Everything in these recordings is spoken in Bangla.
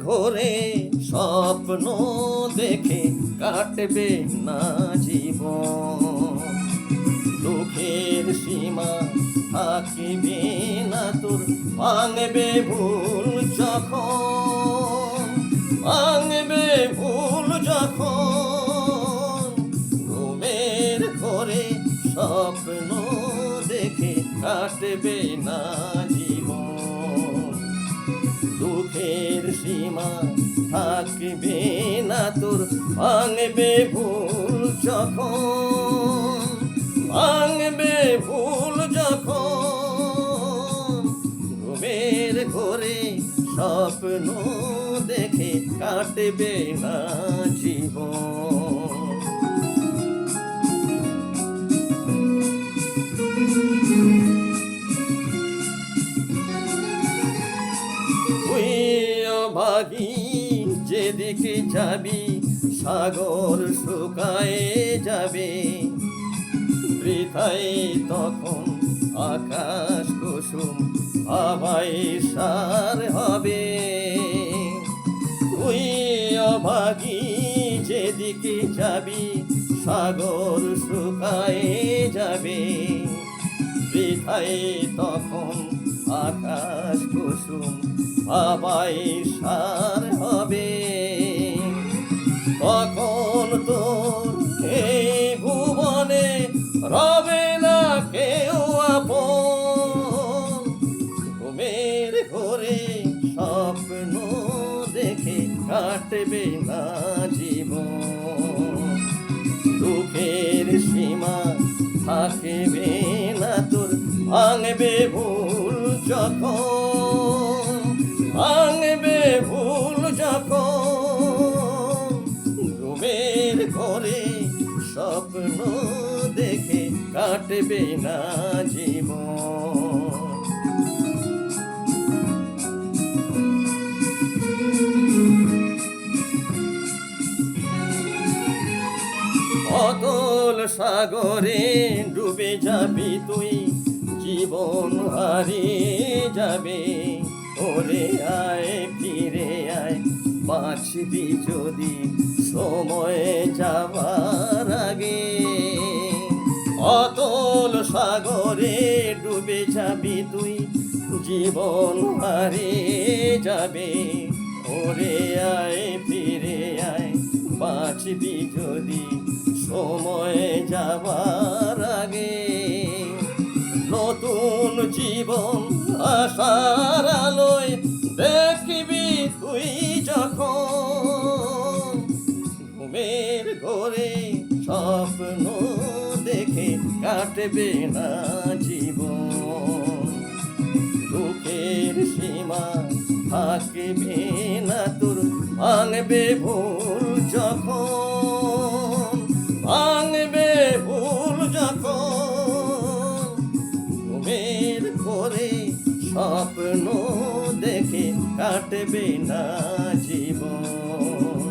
ঘোরে স্বপ্ন দেখে কাটবে না জীবন। দুঃখের সীমা থাকিবে না তোর, ভাঙবে ভুল যখন, ভাঙবে ভুল যখন। ঘুমের ঘোরে স্বপ্ন দেখে কাটবে না জীবন। দুঃখের সীমা থাকবে না তোর, ভাঙবে ভুল যখন, ভাঙবে ভুল যখন। ঘুমের ঘোরে স্বপ্ন দেখে কাটবে না জীবন। ভাগী যেদিকে যাবি সাগর শুকায়ে যাবে, বৃথায় তখন আকাশ কুসুম হাওয়ায় সার হবে। তুই অভাগী যেদিকে যাবি সাগর শুকায়ে যাবে, বৃথায় তখন আকাশ কুসুম হাওয়ায় সার হবে। তখন তোর এই ভুবনে রবে না কেউ আপন। ঘুমের ঘোরে স্বপ্ন দেখে কাটবে না জীবন। দুঃখের সীমা থাকবে না তোর, ভাঙবে ভুল যখন, ভাঙবে ভুল যখন। ঘুমের ঘোরে স্বপ্ন দেখে কাটবে না জীবন। অতল সাগরে ডুবে যাবি তুই, জীবন হারিয়ে যাবে। ওরে আয় ফিরে আয়, বাঁচবি যদি সময় যাবার আগে। অতল সাগরে ডুবে যাবি তুই, জীবন হারিয়ে যাবে। ওরে আয় ফিরে আয়, বাঁচবি যদি সময় যাবার আগে। নতুন জীবন আশার আলোয় দেখবি তুই যখন। ঘুমের ঘোরে স্বপ্ন দেখে কাটবে না জীবন। দুঃখের সীমা থাকবে না তোর, ভাঙবে ভুল যখন, ভাঙবে ভুল যখন। ঘুমের ঘোরে স্বপ্ন দেখে কাটবে না জীবন।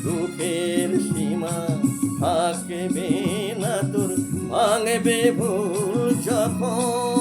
দুঃখের সীমা থাকবে না তোর, ভাঙবে ভুল যখন।